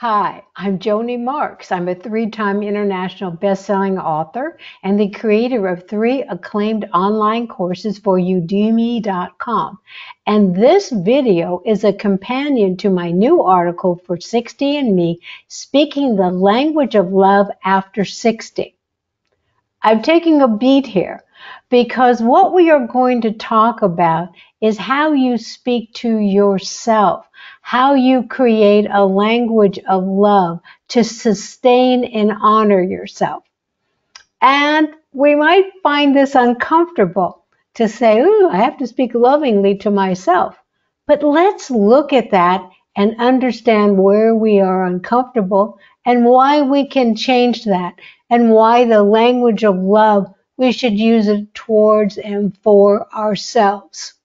Hi, I'm Joanie Marx. I'm a three-time international best-selling author and the creator of 3 acclaimed online courses for UDEMY.com. And this video is a companion to my new article for 60 and Me, Speaking the Language of Love After 60. I'm taking a beat here because what we are going to talk about is how you speak to yourself, how you create a language of love to sustain and honor yourself. And we might find this uncomfortable to say, ooh, I have to speak lovingly to myself. But let's look at that and understand where we are uncomfortable and why we can change that and why the language of love, we should use it towards and for ourselves.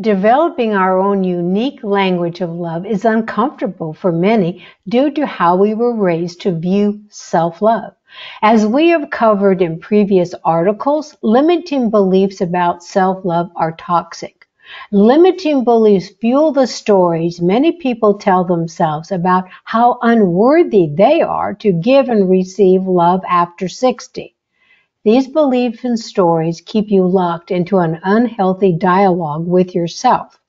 Developing our own unique language of love is uncomfortable for many due to how we were raised to view self-love. As we have covered in previous articles, limiting beliefs about self-love are toxic. Limiting beliefs fuel the stories many people tell themselves about how unworthy they are to give and receive love after 60. These beliefs and stories keep you locked into an unhealthy dialogue with yourself.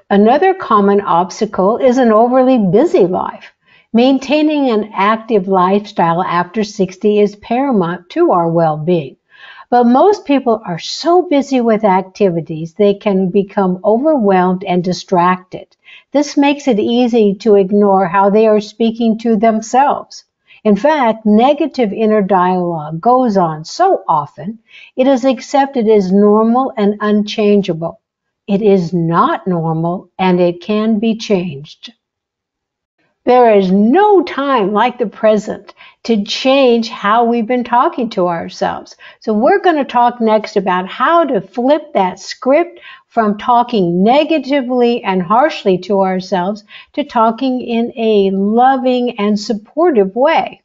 Another common obstacle is an overly busy life. Maintaining an active lifestyle after 60 is paramount to our well-being. But most people are so busy with activities they can become overwhelmed and distracted. This makes it easy to ignore how they are speaking to themselves. In fact, negative inner dialogue goes on so often, it is accepted as normal and unchangeable. It is not normal and it can be changed. There is no time like the present to change how we've been talking to ourselves. So we're going to talk next about how to flip that script from talking negatively and harshly to ourselves to talking in a loving and supportive way.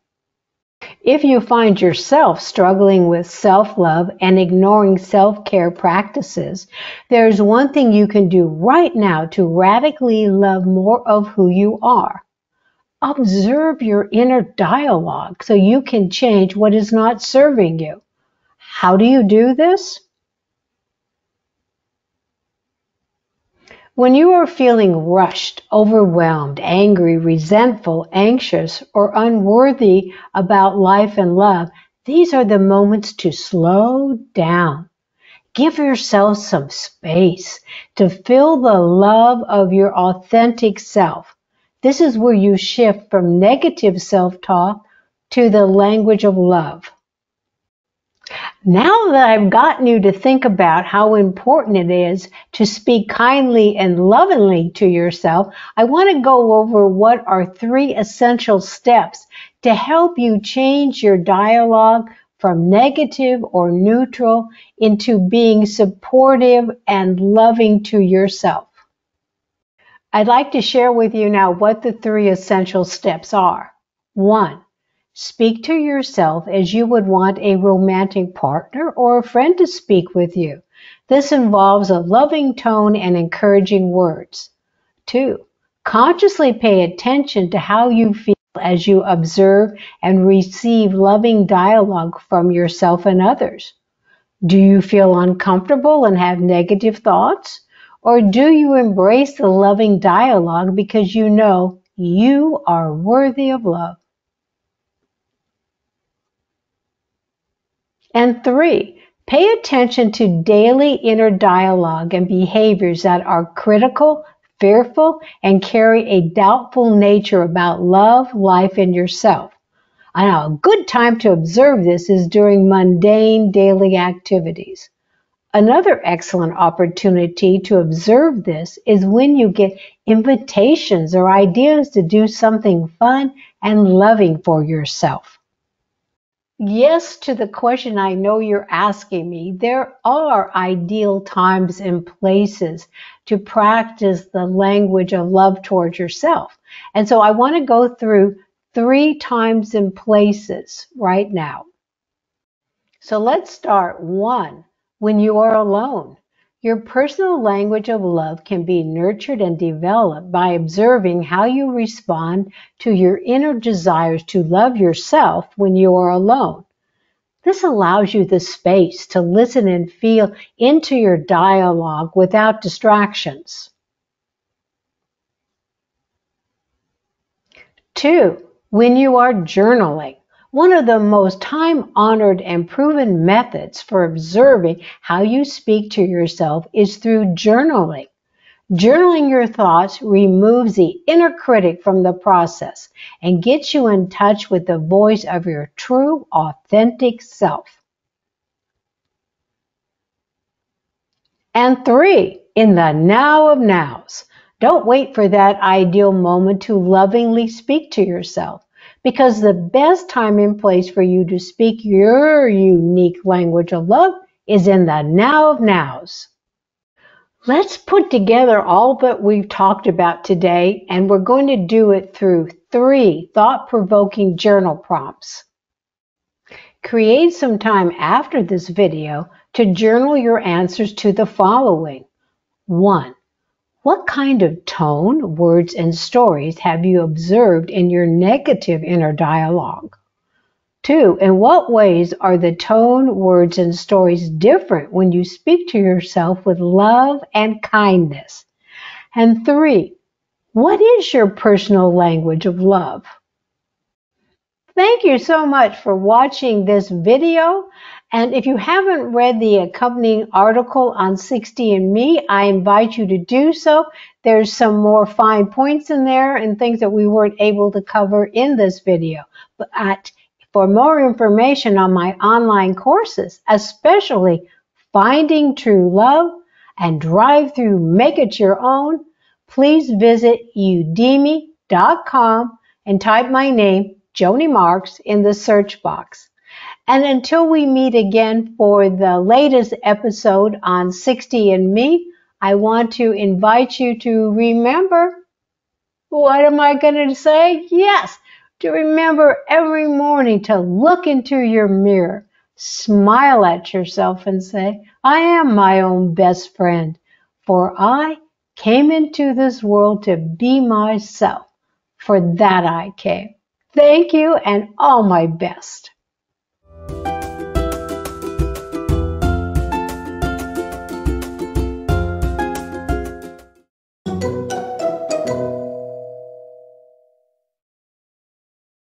If you find yourself struggling with self-love and ignoring self-care practices, there's one thing you can do right now to radically love more of who you are. Observe your inner dialogue so you can change what is not serving you. How do you do this? When you are feeling rushed, overwhelmed, angry, resentful, anxious, or unworthy about life and love, these are the moments to slow down. Give yourself some space to feel the love of your authentic self. This is where you shift from negative self-talk to the language of love. Now that I've gotten you to think about how important it is to speak kindly and lovingly to yourself, I want to go over what are 3 essential steps to help you change your dialogue from negative or neutral into being supportive and loving to yourself. I'd like to share with you now what the 3 essential steps are. 1. Speak to yourself as you would want a romantic partner or a friend to speak with you. This involves a loving tone and encouraging words. 2. Consciously pay attention to how you feel as you observe and receive loving dialogue from yourself and others. Do you feel uncomfortable and have negative thoughts? Or do you embrace the loving dialogue because you know you are worthy of love? And 3, pay attention to daily inner dialogue and behaviors that are critical, fearful, and carry a doubtful nature about love, life, and yourself. Now, a good time to observe this is during mundane daily activities. Another excellent opportunity to observe this is when you get invitations or ideas to do something fun and loving for yourself. Yes, to the question I know you're asking me, there are ideal times and places to practice the language of love towards yourself. And so I want to go through 3 times and places right now. So let's start. 1, when you are alone. Your personal language of love can be nurtured and developed by observing how you respond to your inner desires to love yourself when you are alone. This allows you the space to listen and feel into your dialogue without distractions. 2. When you are journaling. One of the most time-honored and proven methods for observing how you speak to yourself is through journaling. Journaling your thoughts removes the inner critic from the process and gets you in touch with the voice of your true, authentic self. And 3, in the now of nows. Don't wait for that ideal moment to lovingly speak to yourself, because the best time and place for you to speak your unique language of love is in the now of nows. Let's put together all that we've talked about today, and we're going to do it through 3 thought-provoking journal prompts. Create some time after this video to journal your answers to the following. 1. What kind of tone, words, and stories have you observed in your negative inner dialogue? 2. In what ways are the tone, words, and stories different when you speak to yourself with love and kindness? And 3. What is your personal language of love? Thank you so much for watching this video. And if you haven't read the accompanying article on 60andMe, I invite you to do so. There's some more fine points in there and things that we weren't able to cover in this video. But for more information on my online courses, especially Finding True Love and Drive-Thru Make It Your Own, please visit UDEMY.com and type my name, Joanie Marx, in the search box. And until we meet again for the latest episode on 60andMe, I want to invite you to remember, what am I going to say? Yes, to remember every morning to look into your mirror, smile at yourself and say, I am my own best friend, for I came into this world to be myself. For that I came. Thank you and all my best.